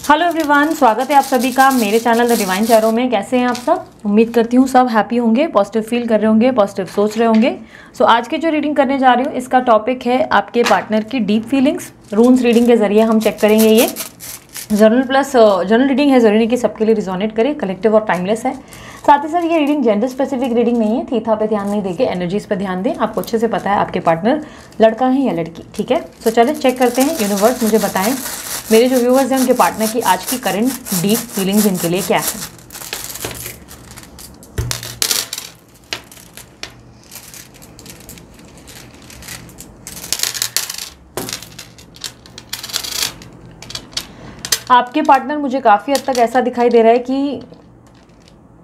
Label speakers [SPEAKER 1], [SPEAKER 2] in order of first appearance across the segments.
[SPEAKER 1] Hello everyone, स्वागत है आप सभी का मेरे चैनल द डिवाइन टैरो में। कैसे हैं आप सब? उम्मीद करती हूँ सब हैप्पी होंगे, पॉजिटिव फील कर रहे होंगे, पॉजिटिव सोच रहे होंगे। सो आज की जो रीडिंग करने जा रही हूँ इसका टॉपिक है आपके पार्टनर की डीप फीलिंग्स। रून्स रीडिंग के जरिए हम चेक करेंगे। ये जनरल रीडिंग है, जरूरी नहीं कि सबके लिए रिजोनेट करे, कलेक्टिव और टाइमलेस है। साथ ही साथ ये रीडिंग जेंडर स्पेसिफिक रीडिंग नहीं है। थीथा पे ध्यान नहीं देके एनर्जीज पे ध्यान दें। आपको अच्छे से पता है आपके पार्टनर लड़का है या लड़की, ठीक है? सो चलिए चेक करते हैं। यूनिवर्स मुझे बताएं मेरे जो व्यूअर्स हैं उनके पार्टनर की आज की करंट डीप फीलिंग्स इनके लिए क्या है। आपके पार्टनर मुझे काफ़ी हद तक ऐसा दिखाई दे रहा है कि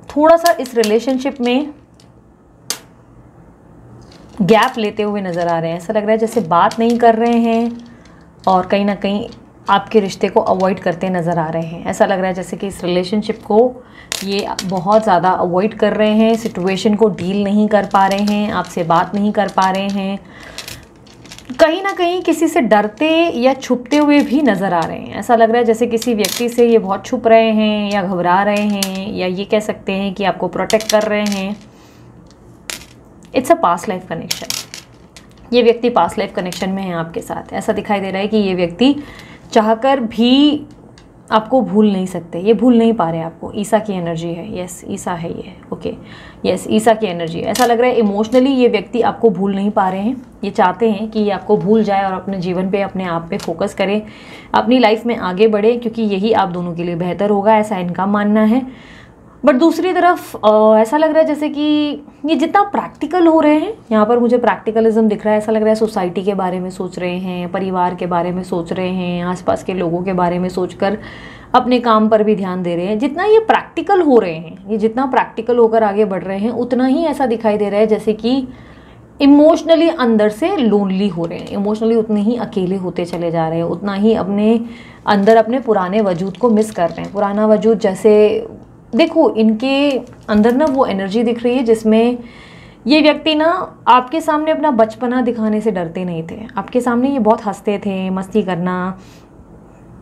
[SPEAKER 1] थोड़ा सा इस रिलेशनशिप में गैप लेते हुए नज़र आ रहे हैं। ऐसा लग रहा है जैसे बात नहीं कर रहे हैं और कहीं ना कहीं आपके रिश्ते को अवॉइड करते नज़र आ रहे हैं। ऐसा लग रहा है जैसे कि इस रिलेशनशिप को ये बहुत ज़्यादा अवॉइड कर रहे हैं, सिचुएशन को डील नहीं कर पा रहे हैं, आपसे बात नहीं कर पा रहे हैं, कहीं ना कहीं किसी से डरते या छुपते हुए भी नज़र आ रहे हैं। ऐसा लग रहा है जैसे किसी व्यक्ति से ये बहुत छुप रहे हैं या घबरा रहे हैं, या ये कह सकते हैं कि आपको प्रोटेक्ट कर रहे हैं। It's a past life connection. ये व्यक्ति पास्ट लाइफ कनेक्शन में है आपके साथ। ऐसा दिखाई दे रहा है कि ये व्यक्ति चाहकर भी आपको भूल नहीं सकते, ये भूल नहीं पा रहे आपको। ईसा की एनर्जी है, यस ईसा है ये, ओके यस ईसा की एनर्जी है। ऐसा लग रहा है इमोशनली ये व्यक्ति आपको भूल नहीं पा रहे हैं। ये चाहते हैं कि ये आपको भूल जाए और अपने जीवन पे, अपने आप पे फोकस करें, अपनी लाइफ में आगे बढ़े, क्योंकि यही आप दोनों के लिए बेहतर होगा, ऐसा इनका मानना है। बट दूसरी तरफ ऐसा लग रहा है जैसे कि ये जितना प्रैक्टिकल हो रहे हैं, यहाँ पर मुझे प्रैक्टिकलिज्म दिख रहा है। ऐसा लग रहा है सोसाइटी के बारे में सोच रहे हैं, परिवार के बारे में सोच रहे हैं, आसपास के लोगों के बारे में सोचकर अपने काम पर भी ध्यान दे रहे हैं। जितना ये प्रैक्टिकल हो रहे हैं, ये जितना प्रैक्टिकल होकर आगे बढ़ रहे हैं, उतना ही ऐसा दिखाई दे रहा है जैसे कि इमोशनली अंदर से लोनली हो रहे हैं। इमोशनली उतने ही अकेले होते चले जा रहे हैं, उतना ही अपने अंदर अपने पुराने वजूद को मिस कर रहे हैं। पुराना वजूद जैसे देखो, इनके अंदर ना वो एनर्जी दिख रही है जिसमें ये व्यक्ति ना आपके सामने अपना बचपना दिखाने से डरते नहीं थे। आपके सामने ये बहुत हंसते थे, मस्ती करना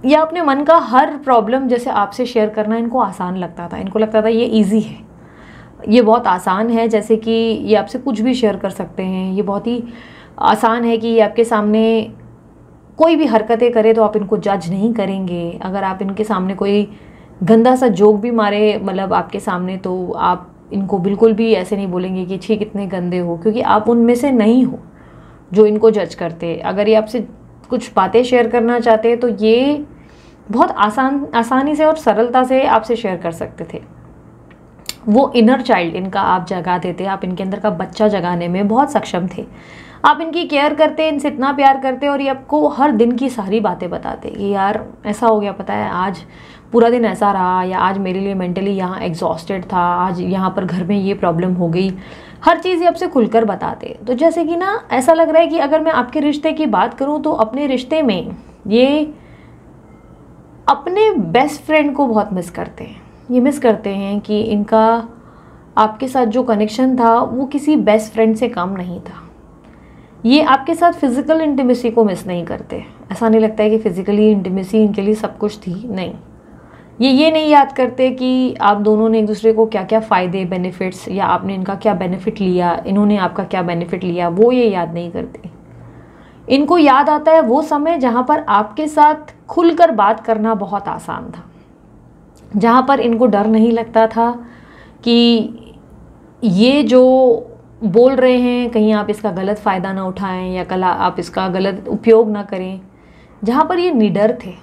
[SPEAKER 1] या अपने मन का हर प्रॉब्लम जैसे आपसे शेयर करना इनको आसान लगता था। इनको लगता था ये इजी है, ये बहुत आसान है, जैसे कि ये आपसे कुछ भी शेयर कर सकते हैं। ये बहुत ही आसान है कि ये आपके सामने कोई भी हरकतें करे तो आप इनको जज नहीं करेंगे। अगर आप इनके सामने कोई गंदा सा जोक भी मारे मतलब आपके सामने, तो आप इनको बिल्कुल भी ऐसे नहीं बोलेंगे कि छी कितने गंदे हो, क्योंकि आप उनमें से नहीं हो जो इनको जज करते। अगर ये आपसे कुछ बातें शेयर करना चाहते तो ये बहुत आसानी से और सरलता से आपसे शेयर कर सकते थे। वो इनर चाइल्ड इनका आप जगा देते, आप इनके अंदर का बच्चा जगाने में बहुत सक्षम थे। आप इनकी केयर करते, इनसे इतना प्यार करते और ये आपको हर दिन की सारी बातें बताते कि यार ऐसा हो गया, पता है आज पूरा दिन ऐसा रहा, या आज मेरे लिए मेंटली यहाँ एग्जॉस्टेड था, आज यहाँ पर घर में ये प्रॉब्लम हो गई। हर चीज़ ये आपसे खुलकर बताते। तो जैसे कि ना ऐसा लग रहा है कि अगर मैं आपके रिश्ते की बात करूँ तो अपने रिश्ते में ये अपने बेस्ट फ्रेंड को बहुत मिस करते हैं। ये मिस करते हैं कि इनका आपके साथ जो कनेक्शन था वो किसी बेस्ट फ्रेंड से कम नहीं था। ये आपके साथ फिज़िकल इंटीमेसी को मिस नहीं करते। ऐसा नहीं लगता है कि फ़िज़िकली इंटीमेसी इनके लिए सब कुछ थी, नहीं। ये नहीं याद करते कि आप दोनों ने एक दूसरे को क्या क्या फ़ायदे, बेनिफिट्स, या आपने इनका क्या बेनिफिट लिया, इन्होंने आपका क्या बेनिफिट लिया, वो ये याद नहीं करते। इनको याद आता है वो समय जहाँ पर आपके साथ खुलकर बात करना बहुत आसान था, जहाँ पर इनको डर नहीं लगता था कि ये जो बोल रहे हैं कहीं आप इसका गलत फ़ायदा ना उठाएं या कल आप इसका गलत उपयोग ना करें। जहाँ पर ये निडर थे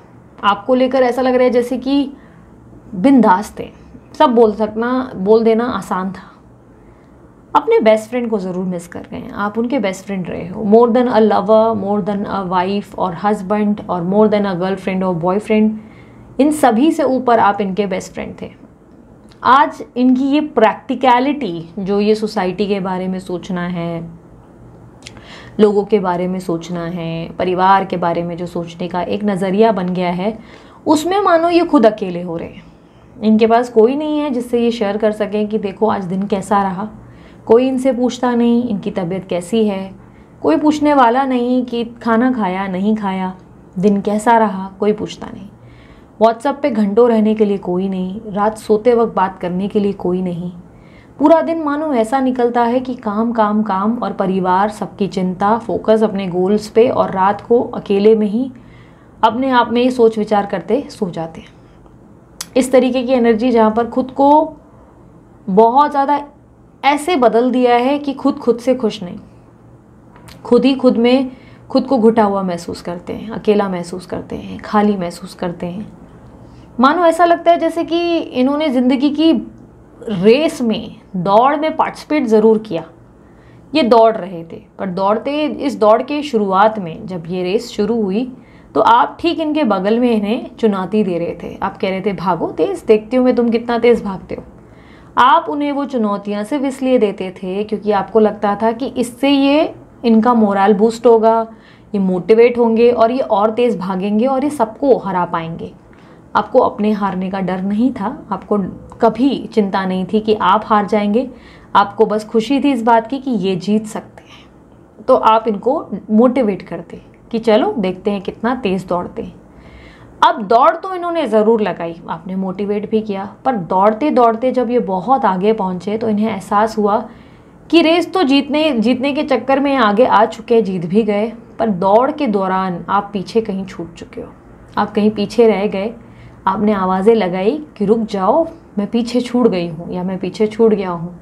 [SPEAKER 1] आपको लेकर, ऐसा लग रहा है जैसे कि बिंदास थे, सब बोल देना आसान था। अपने बेस्ट फ्रेंड को ज़रूर मिस कर गए हैं आप, उनके बेस्ट फ्रेंड रहे हो। More than a lover, more than a wife और हस्बैंड, और मोर देन अ गर्लफ्रेंड और बॉयफ्रेंड, इन सभी से ऊपर आप इनके बेस्ट फ्रेंड थे। आज इनकी ये प्रैक्टिकलिटी, जो ये सोसाइटी के बारे में सोचना है, लोगों के बारे में सोचना है, परिवार के बारे में जो सोचने का एक नज़रिया बन गया है, उसमें मानो ये खुद अकेले हो रहे हैं। इनके पास कोई नहीं है जिससे ये शेयर कर सकें कि देखो आज दिन कैसा रहा। कोई इनसे पूछता नहीं इनकी तबीयत कैसी है, कोई पूछने वाला नहीं कि खाना खाया नहीं खाया, दिन कैसा रहा, कोई पूछता नहीं। व्हाट्सएप पे घंटों रहने के लिए कोई नहीं, रात सोते वक्त बात करने के लिए कोई नहीं। पूरा दिन मानो ऐसा निकलता है कि काम काम काम और परिवार, सबकी चिंता, फोकस अपने गोल्स पे, और रात को अकेले में ही अपने आप में ही सोच विचार करते सो जाते हैं। इस तरीके की एनर्जी जहाँ पर खुद को बहुत ज़्यादा ऐसे बदल दिया है कि खुद से खुश नहीं, खुद ही खुद में खुद को घुटा हुआ महसूस करते हैं, अकेला महसूस करते हैं, खाली महसूस करते हैं। मानो ऐसा लगता है जैसे कि इन्होंने ज़िंदगी की रेस में, दौड़ में पार्टिसिपेट ज़रूर किया। ये दौड़ रहे थे, पर इस दौड़ के शुरुआत में जब ये रेस शुरू हुई तो आप ठीक इनके बगल में इन्हें चुनौती दे रहे थे। आप कह रहे थे भागो तेज़, देखती हूँ मैं तुम कितना तेज़ भागते हो। आप उन्हें वो चुनौतियाँ सिर्फ इसलिए देते थे क्योंकि आपको लगता था कि इससे ये इनका मोरल बूस्ट होगा, ये मोटिवेट होंगे और ये और तेज़ भागेंगे और ये सबको हरा पाएंगे। आपको अपने हारने का डर नहीं था, आपको कभी चिंता नहीं थी कि आप हार जाएंगे। आपको बस खुशी थी इस बात की कि ये जीत सकते हैं। तो आप इनको मोटिवेट करते कि चलो देखते हैं कितना तेज़ दौड़ते हैं। अब दौड़ तो इन्होंने ज़रूर लगाई, आपने मोटिवेट भी किया, पर दौड़ते दौड़ते जब ये बहुत आगे पहुँचे तो इन्हें एहसास हुआ कि रेस तो जीतने के चक्कर में आगे आ चुके, जीत भी गए, पर दौड़ के दौरान आप पीछे कहीं छूट चुके हो, आप कहीं पीछे रह गए। आपने आवाज़ें लगाई कि रुक जाओ, मैं पीछे छूट गई हूँ या मैं पीछे छूट गया हूँ,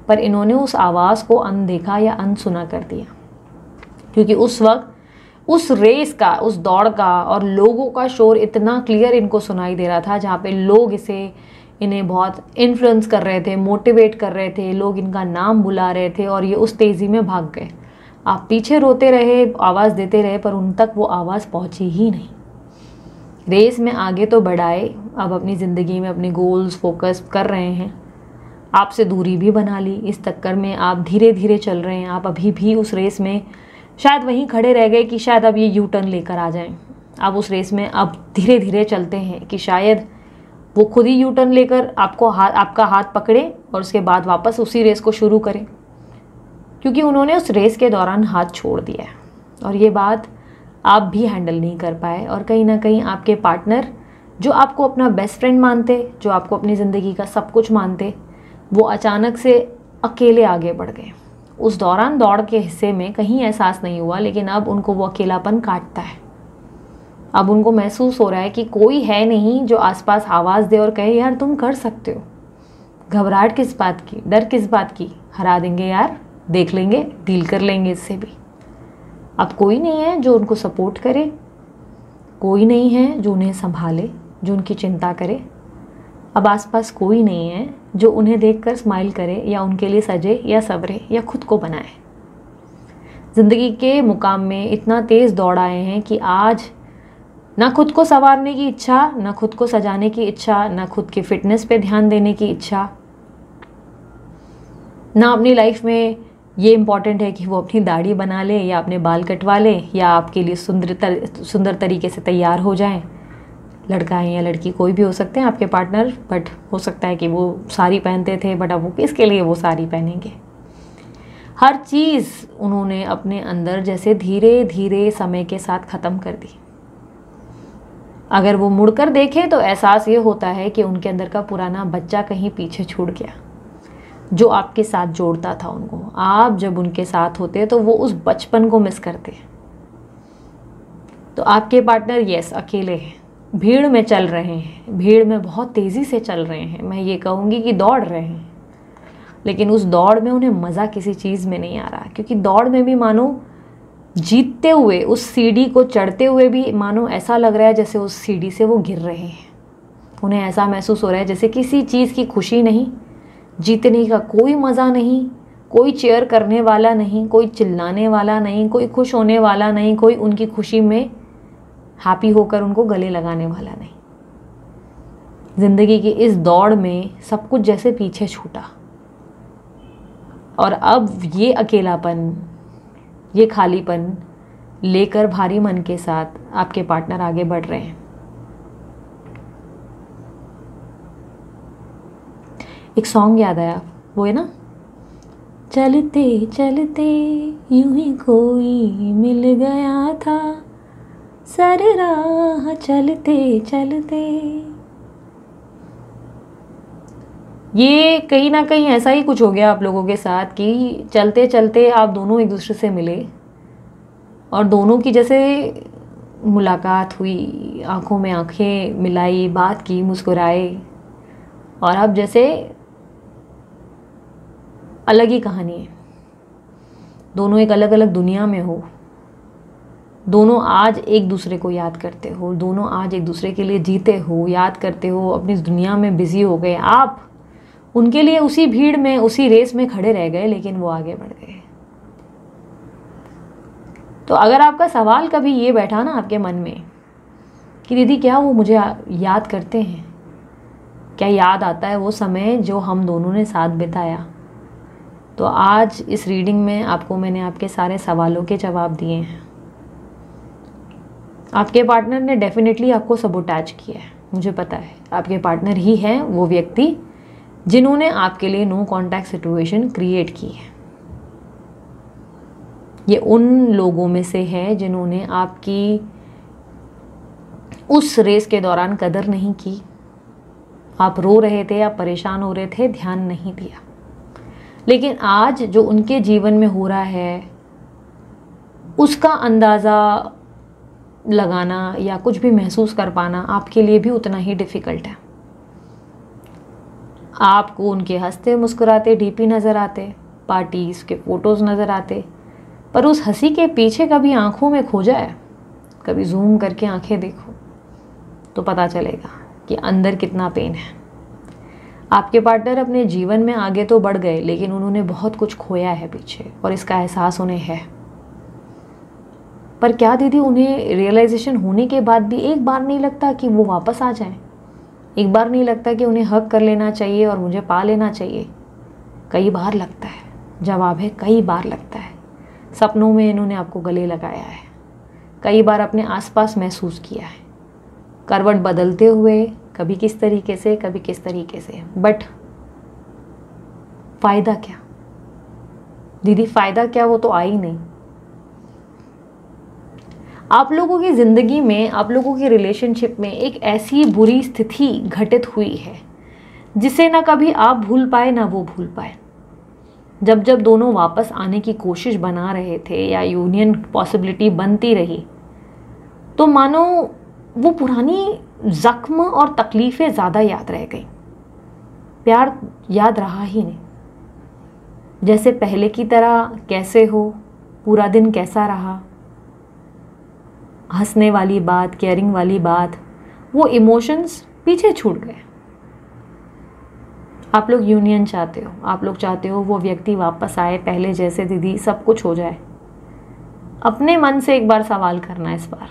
[SPEAKER 1] पर इन्होंने उस आवाज़ को अनदेखा या अनसुना कर दिया। क्योंकि उस वक्त उस रेस का, उस दौड़ का और लोगों का शोर इतना क्लियर इनको सुनाई दे रहा था, जहाँ पे लोग इन्हें बहुत इन्फ्लुएंस कर रहे थे, मोटिवेट कर रहे थे, लोग इनका नाम बुला रहे थे और ये उस तेज़ी में भाग गए। आप पीछे रोते रहे, आवाज़ देते रहे, पर उन तक वो आवाज़ पहुंची ही नहीं। रेस में आगे तो बढ़ाए, अब अपनी ज़िंदगी में अपने गोल्स फोकस कर रहे हैं, आपसे दूरी भी बना ली। इस चक्कर में आप धीरे धीरे चल रहे हैं। आप अभी भी उस रेस में शायद वहीं खड़े रह गए कि शायद अब ये यू टर्न लेकर आ जाएं। आप उस रेस में अब धीरे धीरे चलते हैं कि शायद वो खुद ही यू टर्न लेकर आपका हाथ पकड़े और उसके बाद वापस उसी रेस को शुरू करें, क्योंकि उन्होंने उस रेस के दौरान हाथ छोड़ दिया है और ये बात आप भी हैंडल नहीं कर पाए। और कहीं ना कहीं आपके पार्टनर, जो आपको अपना बेस्ट फ्रेंड मानते, जो आपको अपनी ज़िंदगी का सब कुछ मानते, वो अचानक से अकेले आगे बढ़ गए। उस दौरान दौड़ के हिस्से में कहीं एहसास नहीं हुआ, लेकिन अब उनको वो अकेलापन काटता है। अब उनको महसूस हो रहा है कि कोई है नहीं जो आसपास आवाज़ दे और कहे यार तुम कर सकते हो, घबराहट किस बात की, डर किस बात की, हरा देंगे यार, देख लेंगे, डील कर लेंगे इससे भी। अब कोई नहीं है जो उनको सपोर्ट करे, कोई नहीं है जो उन्हें संभाले, जो उनकी चिंता करे। अब आसपास कोई नहीं है जो उन्हें देखकर स्माइल करे या उनके लिए सजे या सबरे या खुद को बनाए। ज़िंदगी के मुकाम में इतना तेज़ दौड़ आए हैं कि आज ना खुद को संवारने की इच्छा, ना खुद को सजाने की इच्छा, ना खुद की फिटनेस पे ध्यान देने की इच्छा, ना अपनी लाइफ में ये इम्पॉर्टेंट है कि वो अपनी दाढ़ी बना ले या अपने बाल कटवा ले या आपके लिए सुंदर तरीके से तैयार हो जाएं। लड़का है या लड़की, कोई भी हो सकते हैं आपके पार्टनर, बट हो सकता है कि वो साड़ी पहनते थे, बट अब वो किसके लिए वो साड़ी पहनेंगे। हर चीज़ उन्होंने अपने अंदर जैसे धीरे धीरे समय के साथ ख़त्म कर दी। अगर वो मुड़कर देखें तो एहसास ये होता है कि उनके अंदर का पुराना बच्चा कहीं पीछे छूट गया, जो आपके साथ जोड़ता था उनको। आप जब उनके साथ होते तो वो उस बचपन को मिस करते। तो आपके पार्टनर यस अकेले हैं, भीड़ में चल रहे हैं, भीड़ में बहुत तेज़ी से चल रहे हैं, मैं ये कहूँगी कि दौड़ रहे हैं, लेकिन उस दौड़ में उन्हें मज़ा किसी चीज़ में नहीं आ रहा, क्योंकि दौड़ में भी मानो जीतते हुए, उस सीढ़ी को चढ़ते हुए भी मानो ऐसा लग रहा है जैसे उस सीढ़ी से वो गिर रहे हैं। उन्हें ऐसा महसूस हो रहा है जैसे किसी चीज़ की खुशी नहीं, जीतने का कोई मज़ा नहीं, कोई चेयर करने वाला नहीं, कोई चिल्लाने वाला नहीं, कोई खुश होने वाला नहीं, कोई उनकी खुशी में हैप्पी होकर उनको गले लगाने वाला नहीं। ज़िंदगी की इस दौड़ में सब कुछ जैसे पीछे छूटा और अब ये अकेलापन, ये खालीपन लेकर भारी मन के साथ आपके पार्टनर आगे बढ़ रहे हैं। एक सॉन्ग याद आया, वो है ना, चलते चलते यूं ही कोई मिल गया था, सर राह चलते चलते। ये कहीं ना कहीं ऐसा ही कुछ हो गया आप लोगों के साथ कि चलते चलते आप दोनों एक दूसरे से मिले और दोनों की जैसे मुलाकात हुई, आंखों में आंखें मिलाई, बात की, मुस्कुराए, और अब जैसे अलग ही कहानी है। दोनों एक अलग अलग दुनिया में हो, दोनों आज एक दूसरे को याद करते हो, दोनों आज एक दूसरे के लिए जीते हो, याद करते हो, अपनी दुनिया में बिजी हो गए। आप उनके लिए उसी भीड़ में, उसी रेस में खड़े रह गए, लेकिन वो आगे बढ़ गए। तो अगर आपका सवाल कभी ये बैठा ना आपके मन में कि दीदी क्या वो मुझे याद करते हैं, क्या याद आता है वो समय जो हम दोनों ने साथ बिताया, तो आज इस रीडिंग में आपको मैंने आपके सारे सवालों के जवाब दिए हैं। आपके पार्टनर ने डेफिनेटली आपको सबोटैज किया है, मुझे पता है। आपके पार्टनर ही हैं वो व्यक्ति जिन्होंने आपके लिए नो कॉन्टैक्ट सिचुएशन क्रिएट की है। ये उन लोगों में से है जिन्होंने आपकी उस रेस के दौरान कदर नहीं की। आप रो रहे थे, आप परेशान हो रहे थे, ध्यान नहीं दिया। लेकिन आज जो उनके जीवन में हो रहा है उसका अंदाज़ा लगाना या कुछ भी महसूस कर पाना आपके लिए भी उतना ही डिफ़िकल्ट है। आपको उनके हंसते मुस्कुराते डीपी नज़र आते, पार्टीज़ के फ़ोटोज़ नज़र आते, पर उस हंसी के पीछे कभी आंखों में खो जाए, कभी जूम करके आंखें देखो तो पता चलेगा कि अंदर कितना पेन है। आपके पार्टनर अपने जीवन में आगे तो बढ़ गए, लेकिन उन्होंने बहुत कुछ खोया है पीछे, और इसका एहसास उन्हें है। पर क्या दीदी उन्हें रियलाइजेशन होने के बाद भी एक बार नहीं लगता कि वो वापस आ जाएं? एक बार नहीं लगता कि उन्हें हक कर लेना चाहिए और मुझे पा लेना चाहिए? कई बार लगता है। जवाब है कई बार लगता है। सपनों में इन्होंने आपको गले लगाया है, कई बार अपने आसपास महसूस किया है, करवट बदलते हुए, कभी किस तरीके से, कभी किस तरीके से। बट फ़ायदा क्या दीदी, फ़ायदा क्या? वो तो आई नहीं। आप लोगों की ज़िंदगी में, आप लोगों की रिलेशनशिप में एक ऐसी बुरी स्थिति घटित हुई है जिसे ना कभी आप भूल पाए ना वो भूल पाए। जब जब दोनों वापस आने की कोशिश बना रहे थे या यूनियन पॉसिबिलिटी बनती रही, तो मानो वो पुरानी ज़ख्म और तकलीफ़ें ज़्यादा याद रह गई, प्यार याद रहा ही नहीं। जैसे पहले की तरह कैसे हो, पूरा दिन कैसा रहा, हंसने वाली बात, केयरिंग वाली बात, वो इमोशंस पीछे छूट गए। आप लोग यूनियन चाहते हो, आप लोग चाहते हो वो व्यक्ति वापस आए, पहले जैसे दीदी सब कुछ हो जाए। अपने मन से एक बार सवाल करना इस बार,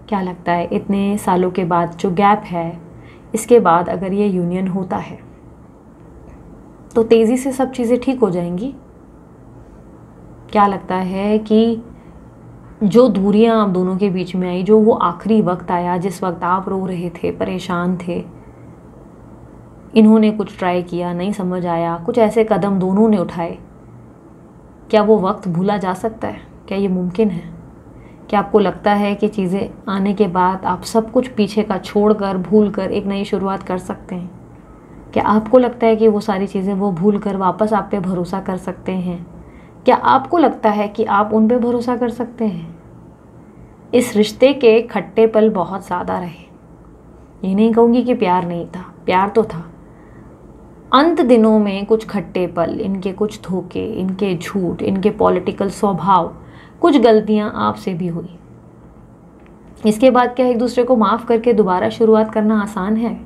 [SPEAKER 1] क्या लगता है इतने सालों के बाद जो गैप है, इसके बाद अगर ये यूनियन होता है तो तेज़ी से सब चीज़ें ठीक हो जाएंगी? क्या लगता है कि जो दूरियां आप दोनों के बीच में आई, जो वो आखिरी वक्त आया जिस वक्त आप रो रहे थे, परेशान थे, इन्होंने कुछ ट्राई किया, नहीं समझ आया, कुछ ऐसे कदम दोनों ने उठाए, क्या वो वक्त भूला जा सकता है? क्या ये मुमकिन है? क्या आपको लगता है कि चीज़ें आने के बाद आप सब कुछ पीछे का छोड़कर, भूल कर एक नई शुरुआत कर सकते हैं? क्या आपको लगता है कि वो सारी चीज़ें वो भूल कर वापस आप पे भरोसा कर सकते हैं? क्या आपको लगता है कि आप उन पे भरोसा कर सकते हैं? इस रिश्ते के खट्टे पल बहुत ज़्यादा रहे। ये नहीं कहूँगी कि प्यार नहीं था, प्यार तो था। अंत दिनों में कुछ खट्टे पल, इनके कुछ धोखे, इनके झूठ, इनके पॉलिटिकल स्वभाव, कुछ गलतियाँ आपसे भी हुई। इसके बाद क्या एक दूसरे को माफ़ करके दोबारा शुरुआत करना आसान है?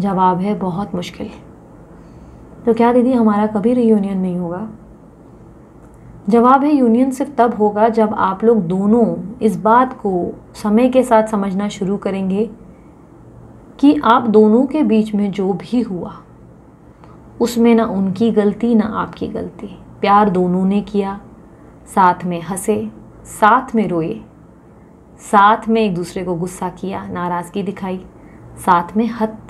[SPEAKER 1] जवाब है बहुत मुश्किल। तो क्या दीदी हमारा कभी रियूनियन नहीं होगा? जवाब है यूनियन सिर्फ तब होगा जब आप लोग दोनों इस बात को समय के साथ समझना शुरू करेंगे कि आप दोनों के बीच में जो भी हुआ उसमें ना उनकी गलती ना आपकी गलती। प्यार दोनों ने किया, साथ में हंसे, साथ में रोए, साथ में एक दूसरे को गुस्सा किया, नाराज़गी दिखाई, साथ में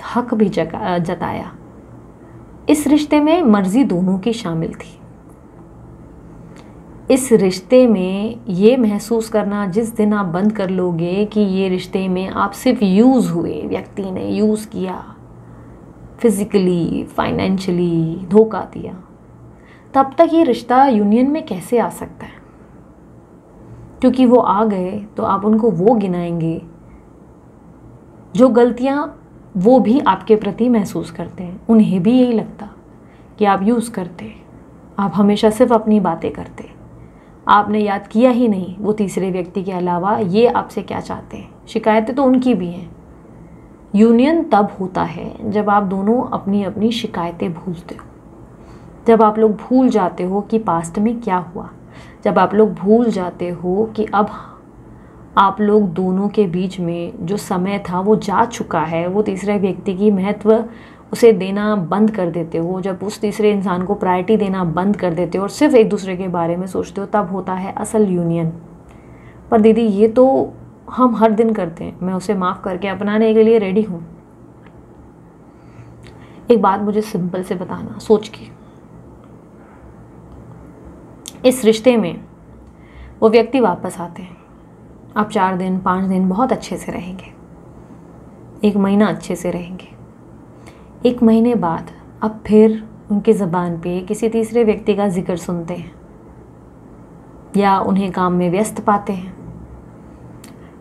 [SPEAKER 1] हक भी जताया। इस रिश्ते में मर्जी दोनों की शामिल थी। इस रिश्ते में ये महसूस करना जिस दिन आप बंद कर लोगे कि ये रिश्ते में आप सिर्फ यूज़ हुए, व्यक्ति ने यूज़ किया, फिज़िकली, फाइनेंशियली धोखा दिया, तब तक ये रिश्ता यूनियन में कैसे आ सकता है? क्योंकि वो आ गए तो आप उनको वो गिनाएंगे जो गलतियाँ वो भी आपके प्रति महसूस करते हैं। उन्हें भी यही लगता कि आप यूज़ करते, आप हमेशा सिर्फ अपनी बातें करते, आपने याद किया ही नहीं वो तीसरे व्यक्ति के अलावा ये आपसे क्या चाहते हैं। शिकायतें तो उनकी भी हैं। यूनियन तब होता है जब आप दोनों अपनी अपनी शिकायतें भूलते हो, जब आप लोग भूल जाते हो कि पास्ट में क्या हुआ, जब आप लोग भूल जाते हो कि अब आप लोग दोनों के बीच में जो समय था वो जा चुका है, वो तीसरे व्यक्ति की महत्व उसे देना बंद कर देते हो, जब उस तीसरे इंसान को प्रायोरिटी देना बंद कर देते हो और सिर्फ एक दूसरे के बारे में सोचते हो, तब होता है असल यूनियन। पर दीदी ये तो हम हर दिन करते हैं। मैं उसे माफ़ करके अपनाने के लिए रेडी हूँ। एक बात मुझे सिंपल से बताना, सोच के, इस रिश्ते में वो व्यक्ति वापस आते हैं, आप 4 दिन 5 दिन बहुत अच्छे से रहेंगे, 1 महीना अच्छे से रहेंगे, 1 महीने बाद अब फिर उनकी ज़बान पे किसी तीसरे व्यक्ति का जिक्र सुनते हैं या उन्हें काम में व्यस्त पाते हैं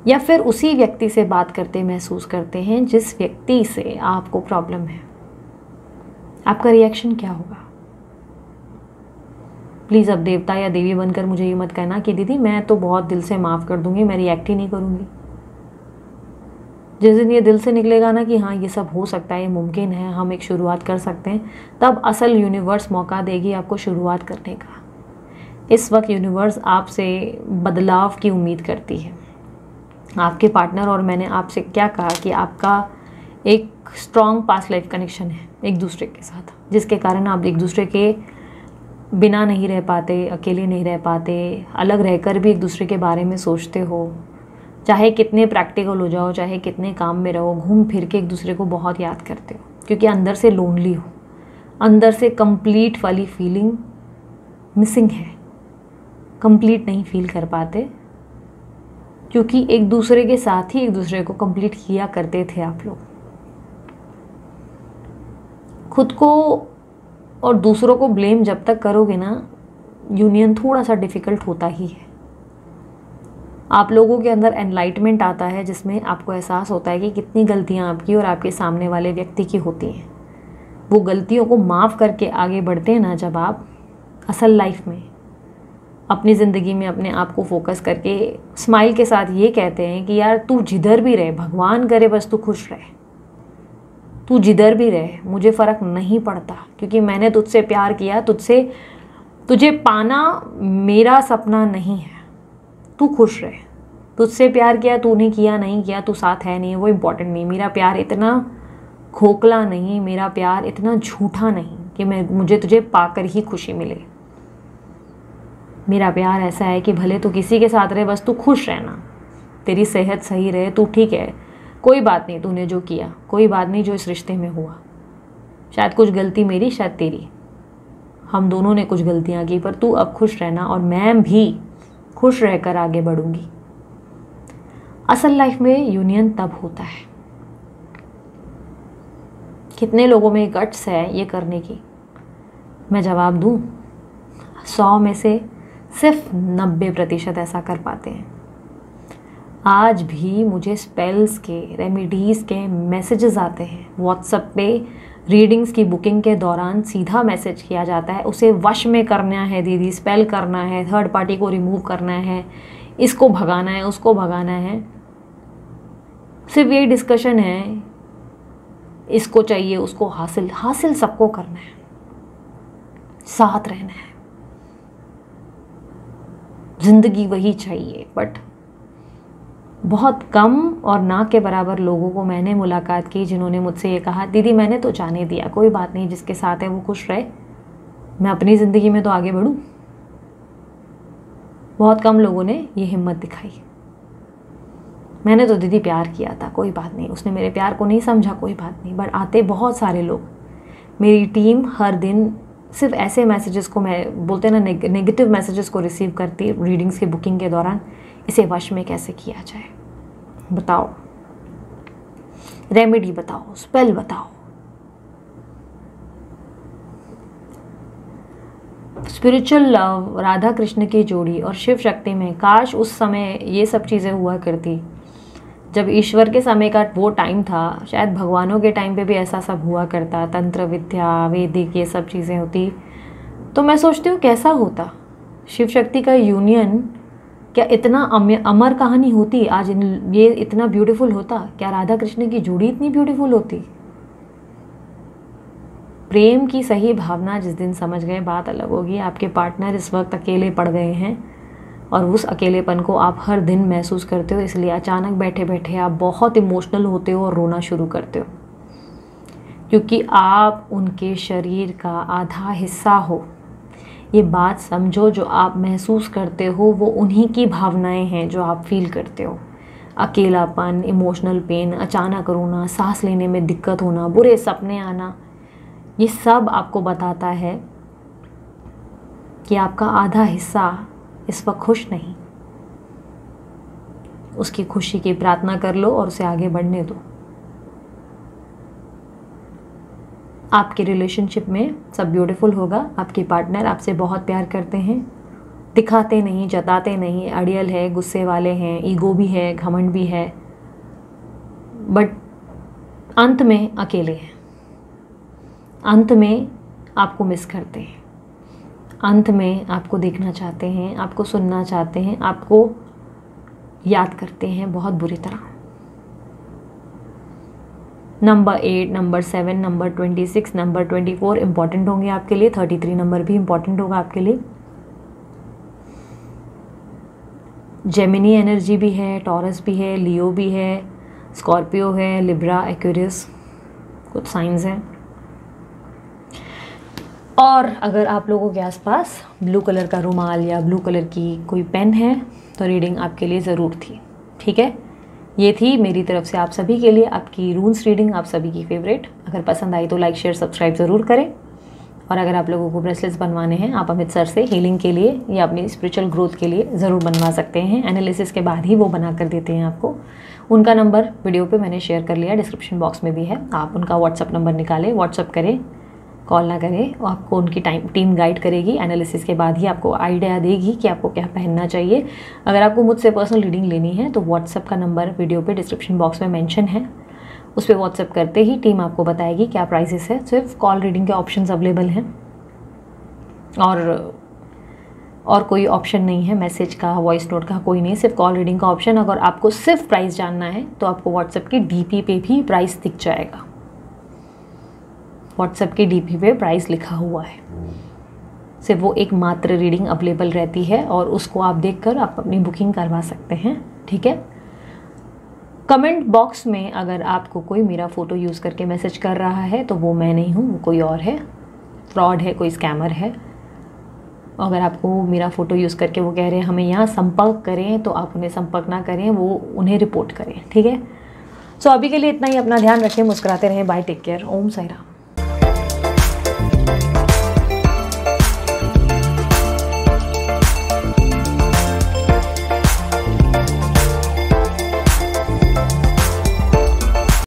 [SPEAKER 1] या फिर उसी व्यक्ति से बात करते महसूस करते हैं जिस व्यक्ति से आपको प्रॉब्लम है। आपका रिएक्शन क्या होगा? प्लीज़ अब देवता या देवी बनकर मुझे ये मत कहना कि दीदी मैं तो बहुत दिल से माफ़ कर दूंगी, मैं रिएक्ट ही नहीं करूँगी। जिस दिन ये दिल से निकलेगा ना कि हाँ ये सब हो सकता है, ये मुमकिन है, हम एक शुरुआत कर सकते हैं, तब असल यूनिवर्स मौका देगी आपको शुरुआत करने का। इस वक्त यूनिवर्स आपसे बदलाव की उम्मीद करती है। आपके पार्टनर और मैंने आपसे क्या कहा कि आपका एक स्ट्रॉन्ग पास्ट लाइफ कनेक्शन है एक दूसरे के साथ, जिसके कारण आप एक दूसरे के बिना नहीं रह पाते, अकेले नहीं रह पाते, अलग रहकर भी एक दूसरे के बारे में सोचते हो। चाहे कितने प्रैक्टिकल हो जाओ, चाहे कितने काम में रहो, घूम फिर के एक दूसरे को बहुत याद करते हो, क्योंकि अंदर से लोनली हो, अंदर से कंप्लीट वाली फीलिंग मिसिंग है, कंप्लीट नहीं फील कर पाते, क्योंकि एक दूसरे के साथ ही एक दूसरे को कंप्लीट किया करते थे आप लोग। खुद को और दूसरों को ब्लेम जब तक करोगे ना, यूनियन थोड़ा सा डिफ़िकल्ट होता ही है। आप लोगों के अंदर एनलाइटमेंट आता है जिसमें आपको एहसास होता है कि कितनी गलतियां आपकी और आपके सामने वाले व्यक्ति की होती हैं। वो गलतियों को माफ़ करके आगे बढ़ते हैं ना, जब आप असल लाइफ में अपनी ज़िंदगी में अपने आप को फोकस करके स्माइल के साथ ये कहते हैं कि यार तू जिधर भी रहे, भगवान करे बस तू खुश रहे, तू जिधर भी रहे, मुझे फ़र्क नहीं पड़ता, क्योंकि मैंने तुझसे प्यार किया, तुझे पाना मेरा सपना नहीं है, तू खुश रहे। तुझसे प्यार किया, तूने किया नहीं किया, तू साथ है नहीं, वो इम्पोर्टेंट नहीं। मेरा प्यार इतना खोखला नहीं, मेरा प्यार इतना झूठा नहीं कि मुझे तुझे पाकर ही खुशी मिले। मेरा प्यार ऐसा है कि भले तू किसी के साथ रहे, बस तू खुश रहना, तेरी सेहत सही रहे, तू ठीक है, कोई बात नहीं तूने जो किया, कोई बात नहीं जो इस रिश्ते में हुआ, शायद कुछ गलती मेरी, शायद तेरी, हम दोनों ने कुछ गलतियाँ की, पर तू अब खुश रहना और मैं भी खुश रहकर आगे बढ़ूंगी। असल लाइफ में यूनियन तब होता है। कितने लोगों में गट्स है ये करने की? मैं जवाब दूं, 100 में से सिर्फ 90% ऐसा कर पाते हैं। आज भी मुझे स्पेल्स के, रेमेडीज़ के मैसेजेस आते हैं व्हाट्सएप पे। रीडिंग्स की बुकिंग के दौरान सीधा मैसेज किया जाता है, उसे वश में करना है दीदी, स्पेल करना है, थर्ड पार्टी को रिमूव करना है, इसको भगाना है, उसको भगाना है। सिर्फ ये डिस्कशन है, इसको चाहिए, उसको हासिल सबको करना है, साथ रहना है, जिंदगी वही चाहिए। बट बहुत कम और ना के बराबर लोगों को मैंने मुलाकात की जिन्होंने मुझसे ये कहा, दीदी मैंने तो जाने दिया, कोई बात नहीं, जिसके साथ है वो खुश रहे, मैं अपनी ज़िंदगी में तो आगे बढ़ूं। बहुत कम लोगों ने ये हिम्मत दिखाई। मैंने तो दीदी प्यार किया था, कोई बात नहीं, उसने मेरे प्यार को नहीं समझा, कोई बात नहीं। बट आते बहुत सारे लोग, मेरी टीम हर दिन सिर्फ ऐसे मैसेजेस को, मैं बोलते हैं ना नेगेटिव मैसेजेस को रिसीव करती रीडिंग्स की बुकिंग के दौरान, इसे वश में कैसे किया जाए बताओ, रेमेडी बताओ, स्पेल बताओ। स्पिरिचुअल लव, राधा कृष्ण की जोड़ी और शिव शक्ति में काश उस समय ये सब चीज़ें हुआ करती। जब ईश्वर के समय का वो टाइम था, शायद भगवानों के टाइम पे भी ऐसा सब हुआ करता, तंत्र विद्या, वैदिक, ये सब चीज़ें होती। तो मैं सोचती हूँ कैसा होता शिव शक्ति का यूनियन, क्या इतना अमर कहानी होती आज, ये इतना ब्यूटीफुल होता, क्या राधा कृष्ण की जोड़ी इतनी ब्यूटीफुल होती। प्रेम की सही भावना जिस दिन समझ गए, बात अलग होगी। आपके पार्टनर इस वक्त अकेले पड़ गए हैं और उस अकेलेपन को आप हर दिन महसूस करते हो, इसलिए अचानक बैठे बैठे आप बहुत इमोशनल होते हो और रोना शुरू करते हो, क्योंकि आप उनके शरीर का आधा हिस्सा हो। ये बात समझो, जो आप महसूस करते हो वो उन्हीं की भावनाएं हैं जो आप फील करते हो। अकेलापन, इमोशनल पेन, अचानक रोना, सांस लेने में दिक्कत होना, बुरे सपने आना, ये सब आपको बताता है कि आपका आधा हिस्सा इस वक्त खुश नहीं। उसकी खुशी की प्रार्थना कर लो और उसे आगे बढ़ने दो। आपके रिलेशनशिप में सब ब्यूटीफुल होगा। आपके पार्टनर आपसे बहुत प्यार करते हैं, दिखाते नहीं, जताते नहीं, अड़ियल है, गुस्से वाले हैं, ईगो भी है, घमंड भी है, बट अंत में अकेले हैं। अंत में आपको मिस करते हैं, अंत में आपको देखना चाहते हैं, आपको सुनना चाहते हैं, आपको याद करते हैं बहुत बुरी तरह। Number 8, number 7, number 26, number 24 important होंगे आपके लिए। 33 नंबर भी इम्पॉर्टेंट होगा आपके लिए। जेमिनी एनर्जी भी है, टॉरस भी है, लियो भी है, स्कॉर्पियो है, लिब्रा, एक्वेरियस, कुछ साइंस हैं। और अगर आप लोगों के आसपास ब्लू कलर का रुमाल या ब्लू कलर की कोई पेन है तो रीडिंग आपके लिए ज़रूर थी। ठीक है, ये थी मेरी तरफ से आप सभी के लिए आपकी रून्स रीडिंग, आप सभी की फेवरेट। अगर पसंद आई तो लाइक, शेयर, सब्सक्राइब ज़रूर करें। और अगर आप लोगों को ब्रेसलेट्स बनवाने हैं, आप अमित सर से हीलिंग के लिए या अपनी स्पिरिचुअल ग्रोथ के लिए ज़रूर बनवा सकते हैं। एनालिसिस के बाद ही वो बना कर देते हैं आपको। उनका नंबर वीडियो पे मैंने शेयर कर लिया, डिस्क्रिप्शन बॉक्स में भी है। आप उनका व्हाट्सअप नंबर निकालें, व्हाट्सअप करें, कॉल ना करें। आपको उनकी टीम गाइड करेगी। एनालिसिस के बाद ही आपको आइडिया देगी कि आपको क्या पहनना चाहिए। अगर आपको मुझसे पर्सनल रीडिंग लेनी है तो व्हाट्सअप का नंबर वीडियो पे डिस्क्रिप्शन बॉक्स में मेंशन है, उस पर व्हाट्सअप करते ही टीम आपको बताएगी क्या प्राइसेस है। सिर्फ कॉल रीडिंग के ऑप्शंस अवेलेबल हैं और कोई ऑप्शन नहीं है, मैसेज का, वॉइस नोट का कोई नहीं, सिर्फ कॉल रीडिंग का ऑप्शन। अगर आपको सिर्फ प्राइस जानना है तो आपको व्हाट्सएप की डीपी पे भी प्राइस दिख जाएगा। व्हाट्सएप की डीपी पे प्राइस लिखा हुआ है, सिर्फ वो एक मात्र रीडिंग अवेलेबल रहती है और उसको आप देखकर आप अपनी बुकिंग करवा सकते हैं। ठीक है, कमेंट बॉक्स में अगर आपको कोई मेरा फ़ोटो यूज़ करके मैसेज कर रहा है तो वो मैं नहीं हूँ, वो कोई और है, फ्रॉड है, कोई स्कैमर है। अगर आपको मेरा फ़ोटो यूज़ करके वो कह रहे हैं हमें यहाँ संपर्क करें, तो आप उन्हें संपर्क ना करें, वो उन्हें रिपोर्ट करें। ठीक है, सो अभी के लिए इतना ही। अपना ध्यान रखें, मुस्कुराते रहें। बाय, टेक केयर, ओम साई राम।